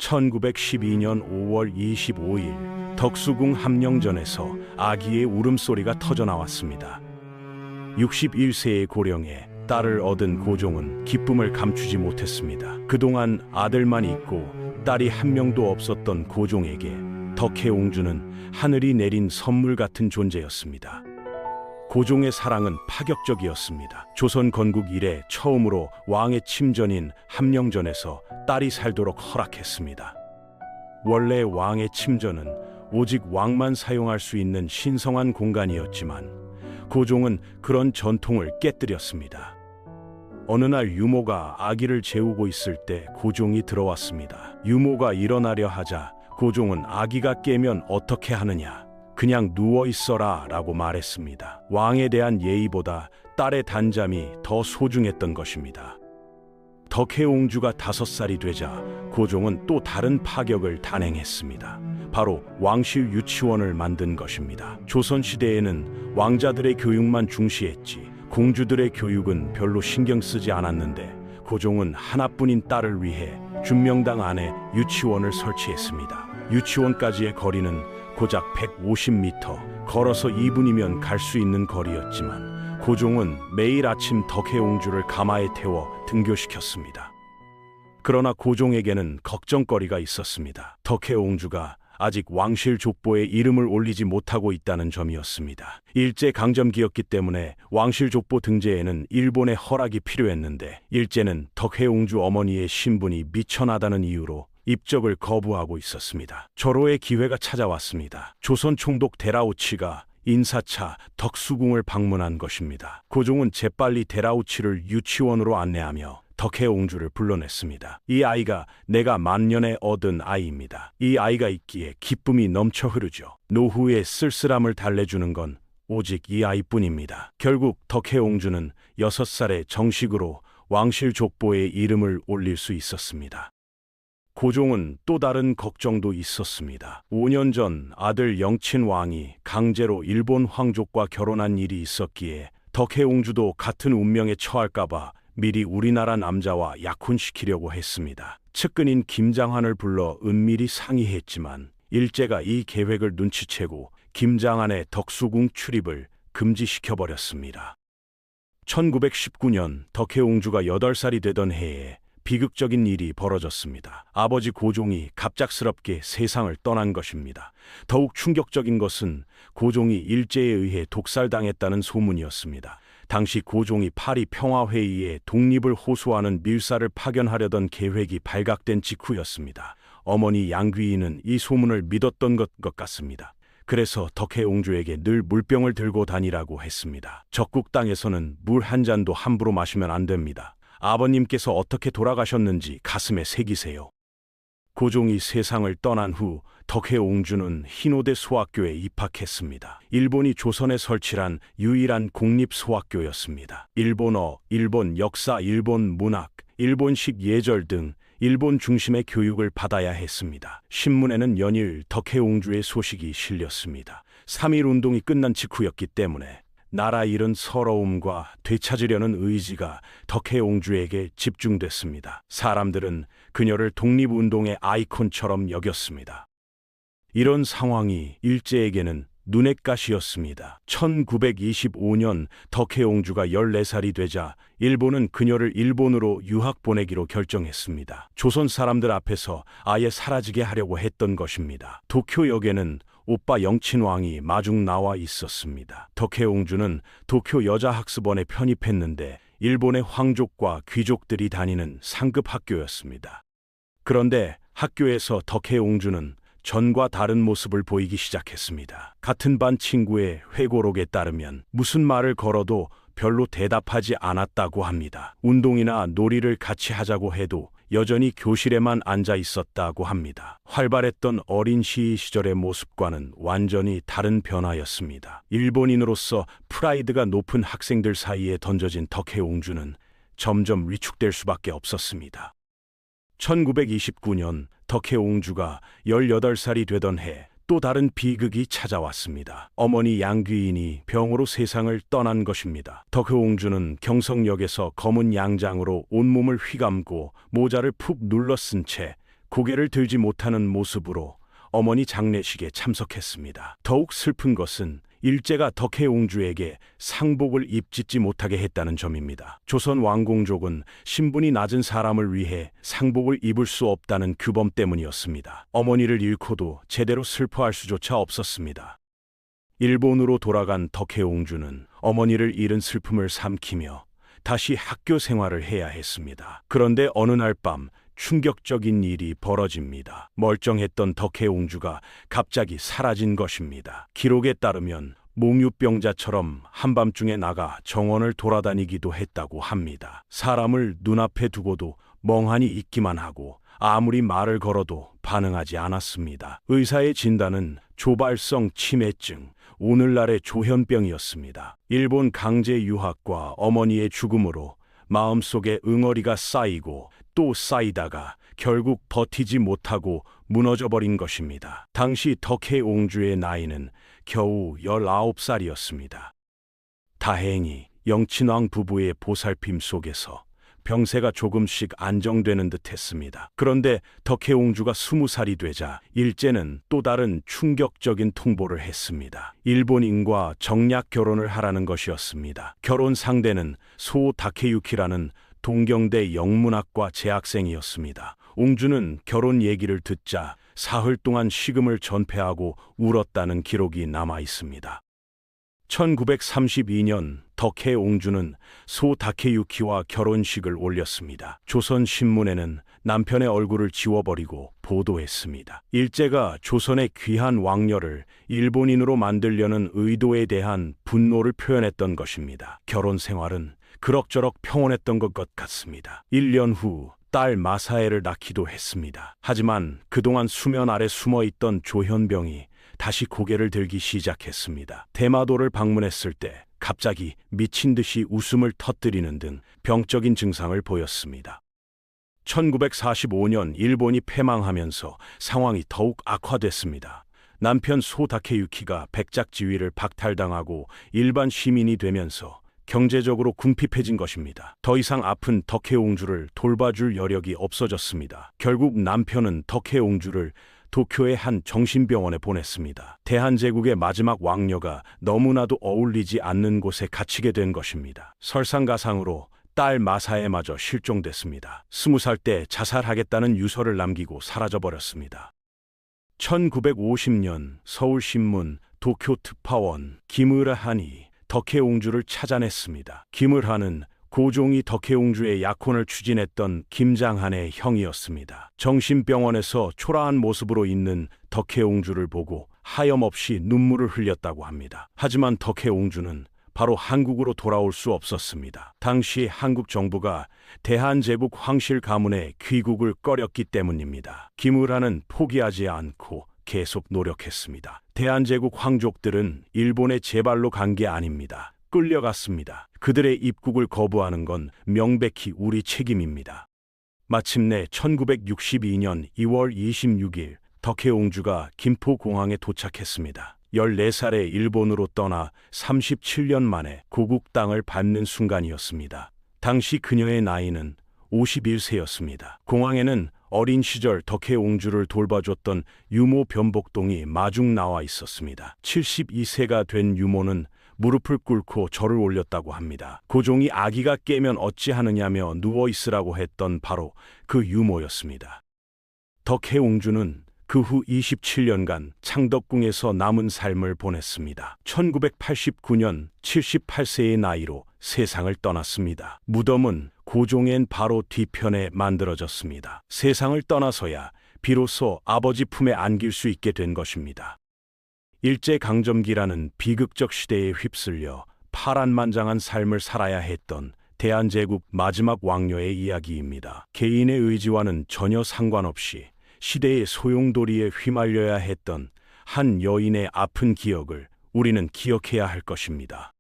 1912년 5월 25일 덕수궁 함령전에서 아기의 울음소리가 터져나왔습니다. 61세의 고령에 딸을 얻은 고종은 기쁨을 감추지 못했습니다. 그동안 아들만 있고 딸이 한 명도 없었던 고종에게 덕혜옹주는 하늘이 내린 선물 같은 존재였습니다. 고종의 사랑은 파격적이었습니다. 조선 건국 이래 처음으로 왕의 침전인 함령전에서 딸이 살도록 허락했습니다. 원래 왕의 침전은 오직 왕만 사용할 수 있는 신성한 공간이었지만 고종은 그런 전통을 깨뜨렸습니다. 어느 날 유모가 아기를 재우고 있을 때 고종이 들어왔습니다. 유모가 일어나려 하자 고종은 아기가 깨면 어떻게 하느냐, 그냥 누워 있어라 라고 말했습니다. 왕에 대한 예의보다 딸의 단잠이 더 소중했던 것입니다. 덕혜옹주가 5살이 되자 고종은 또 다른 파격을 단행했습니다. 바로 왕실 유치원을 만든 것입니다. 조선시대에는 왕자들의 교육만 중시했지 공주들의 교육은 별로 신경 쓰지 않았는데 고종은 하나뿐인 딸을 위해 준명당 안에 유치원을 설치했습니다. 유치원까지의 거리는 고작 150m, 걸어서 2분이면 갈 수 있는 거리였지만 고종은 매일 아침 덕혜옹주를 가마에 태워 등교시켰습니다. 그러나 고종에게는 걱정거리가 있었습니다. 덕혜옹주가 아직 왕실 족보에 이름을 올리지 못하고 있다는 점이었습니다. 일제강점기였기 때문에 왕실 족보 등재에는 일본의 허락이 필요했는데 일제는 덕혜옹주 어머니의 신분이 미천하다는 이유로 입적을 거부하고 있었습니다. 절호의 기회가 찾아왔습니다. 조선 총독 데라우치가 인사차 덕수궁을 방문한 것입니다. 고종은 재빨리 데라우치를 유치원으로 안내하며 덕혜옹주를 불러냈습니다. 이 아이가 내가 만년에 얻은 아이입니다. 이 아이가 있기에 기쁨이 넘쳐 흐르죠. 노후의 쓸쓸함을 달래주는 건 오직 이 아이뿐입니다. 결국 덕혜옹주는 6살에 정식으로 왕실 족보에 이름을 올릴 수 있었습니다. 고종은 또 다른 걱정도 있었습니다. 5년 전 아들 영친왕이 강제로 일본 황족과 결혼한 일이 있었기에 덕혜옹주도 같은 운명에 처할까봐 미리 우리나라 남자와 약혼시키려고 했습니다. 측근인 김장한을 불러 은밀히 상의했지만 일제가 이 계획을 눈치채고 김장한의 덕수궁 출입을 금지시켜버렸습니다. 1919년 덕혜옹주가 8살이 되던 해에 비극적인 일이 벌어졌습니다. 아버지 고종이 갑작스럽게 세상을 떠난 것입니다. 더욱 충격적인 것은 고종이 일제에 의해 독살당했다는 소문이었습니다. 당시 고종이 파리 평화회의에 독립을 호소하는 밀사를 파견하려던 계획이 발각된 직후였습니다. 어머니 양귀인은 이 소문을 믿었던 것 같습니다. 그래서 덕혜옹주에게 늘 물병을 들고 다니라고 했습니다. 적국 땅에서는 물 한 잔도 함부로 마시면 안 됩니다. 아버님께서 어떻게 돌아가셨는지 가슴에 새기세요. 고종이 세상을 떠난 후 덕혜옹주는 흰호대 소학교에 입학했습니다. 일본이 조선에 설치한 유일한 공립소학교였습니다. 일본어, 일본 역사, 일본 문학, 일본식 예절 등 일본 중심의 교육을 받아야 했습니다. 신문에는 연일 덕혜옹주의 소식이 실렸습니다. 3.1운동이 끝난 직후였기 때문에 나라 잃은 서러움과 되찾으려는 의지가 덕혜옹주에게 집중됐습니다. 사람들은 그녀를 독립운동의 아이콘처럼 여겼습니다. 이런 상황이 일제에게는 눈엣 가시였습니다. 1925년 덕혜옹주가 14살이 되자 일본은 그녀를 일본으로 유학 보내기로 결정했습니다. 조선 사람들 앞에서 아예 사라지게 하려고 했던 것입니다. 도쿄역에는 오빠 영친왕이 마중 나와 있었습니다. 덕혜옹주는 도쿄 여자학습원에 편입했는데 일본의 황족과 귀족들이 다니는 상급 학교였습니다. 그런데 학교에서 덕혜옹주는 전과 다른 모습을 보이기 시작했습니다. 같은 반 친구의 회고록에 따르면 무슨 말을 걸어도 별로 대답하지 않았다고 합니다. 운동이나 놀이를 같이 하자고 해도 여전히 교실에만 앉아 있었다고 합니다. 활발했던 어린 시의 시절의 모습과는 완전히 다른 변화였습니다. 일본인으로서 프라이드가 높은 학생들 사이에 던져진 덕혜옹주는 점점 위축될 수밖에 없었습니다. 1929년 덕혜옹주가 18살이 되던 해 또 다른 비극이 찾아왔습니다. 어머니 양귀인이 병으로 세상을 떠난 것입니다. 덕혜옹주는 경성역에서 검은 양장으로 온몸을 휘감고 모자를 푹 눌러 쓴 채 고개를 들지 못하는 모습으로 어머니 장례식에 참석했습니다. 더욱 슬픈 것은 일제가 덕혜옹주에게 상복을 입짓지 못하게 했다는 점입니다. 조선 왕공족은 신분이 낮은 사람을 위해 상복을 입을 수 없다는 규범 때문이었습니다. 어머니를 잃고도 제대로 슬퍼할 수조차 없었습니다. 일본으로 돌아간 덕혜옹주는 어머니를 잃은 슬픔을 삼키며 다시 학교 생활을 해야 했습니다. 그런데 어느 날 밤 충격적인 일이 벌어집니다. 멀쩡했던 덕혜옹주가 갑자기 사라진 것입니다. 기록에 따르면 몽유병자처럼 한밤중에 나가 정원을 돌아다니기도 했다고 합니다. 사람을 눈앞에 두고도 멍하니 있기만 하고 아무리 말을 걸어도 반응하지 않았습니다. 의사의 진단은 조발성 치매증, 오늘날의 조현병이었습니다. 일본 강제 유학과 어머니의 죽음으로 마음속에 응어리가 쌓이고 또 쌓이다가 결국 버티지 못하고 무너져버린 것입니다. 당시 덕혜옹주의 나이는 겨우 19살이었습니다. 다행히 영친왕 부부의 보살핌 속에서 병세가 조금씩 안정되는 듯 했습니다. 그런데 덕혜옹주가 20살이 되자 일제는 또 다른 충격적인 통보를 했습니다. 일본인과 정략 결혼을 하라는 것이었습니다. 결혼 상대는 소 다케유키라는 동경대 영문학과 재학생이었습니다. 옹주는 결혼 얘기를 듣자 사흘 동안 식음을 전폐하고 울었다는 기록이 남아 있습니다. 1932년 덕혜옹주는 소 다케유키와 결혼식을 올렸습니다. 조선신문에는 남편의 얼굴을 지워버리고 보도했습니다. 일제가 조선의 귀한 왕녀를 일본인으로 만들려는 의도에 대한 분노를 표현했던 것입니다. 결혼 생활은 그럭저럭 평온했던 것 같습니다. 1년 후 딸 마사에를 낳기도 했습니다. 하지만 그동안 수면 아래 숨어있던 조현병이 다시 고개를 들기 시작했습니다. 대마도를 방문했을 때 갑자기 미친 듯이 웃음을 터뜨리는 등 병적인 증상을 보였습니다. 1945년 일본이 패망하면서 상황이 더욱 악화됐습니다. 남편 소 다케유키가 백작지위를 박탈당하고 일반 시민이 되면서 경제적으로 궁핍해진 것입니다. 더 이상 아픈 덕혜옹주를 돌봐줄 여력이 없어졌습니다. 결국 남편은 덕혜옹주를 도쿄의 한 정신병원에 보냈습니다. 대한제국의 마지막 왕녀가 너무나도 어울리지 않는 곳에 갇히게 된 것입니다. 설상가상으로 딸 마사에마저 실종됐습니다. 20살 때 자살하겠다는 유서를 남기고 사라져버렸습니다. 1950년 서울신문 도쿄특파원 김을한이 덕혜옹주를 찾아냈습니다. 김을한은 고종이 덕혜옹주의 약혼을 추진했던 김장한의 형이었습니다. 정신병원에서 초라한 모습으로 있는 덕혜옹주를 보고 하염없이 눈물을 흘렸다고 합니다. 하지만 덕혜옹주는 바로 한국으로 돌아올 수 없었습니다. 당시 한국 정부가 대한제국 황실 가문의 귀국을 꺼렸기 때문입니다. 김을한은 포기하지 않고 계속 노력했습니다. 대한제국 황족들은 일본에 제발로 간 게 아닙니다. 끌려갔습니다. 그들의 입국을 거부하는 건 명백히 우리 책임입니다. 마침내 1962년 2월 26일 덕혜옹주가 김포공항에 도착했습니다. 14살에 일본으로 떠나 37년 만에 고국 땅을 밟는 순간이었습니다. 당시 그녀의 나이는 51세였습니다. 공항에는 어린 시절 덕혜옹주를 돌봐줬던 유모 변복동이 마중 나와 있었습니다. 72세가 된 유모는 무릎을 꿇고 절을 올렸다고 합니다. 고종이 아기가 깨면 어찌하느냐며 누워있으라고 했던 바로 그 유모였습니다. 덕혜옹주는 그 후 27년간 창덕궁에서 남은 삶을 보냈습니다. 1989년 78세의 나이로 세상을 떠났습니다. 무덤은 고종엔 바로 뒤편에 만들어졌습니다. 세상을 떠나서야 비로소 아버지 품에 안길 수 있게 된 것입니다. 일제강점기라는 비극적 시대에 휩쓸려 파란만장한 삶을 살아야 했던 대한제국 마지막 왕녀의 이야기입니다. 개인의 의지와는 전혀 상관없이 시대의 소용돌이에 휘말려야 했던 한 여인의 아픈 기억을 우리는 기억해야 할 것입니다.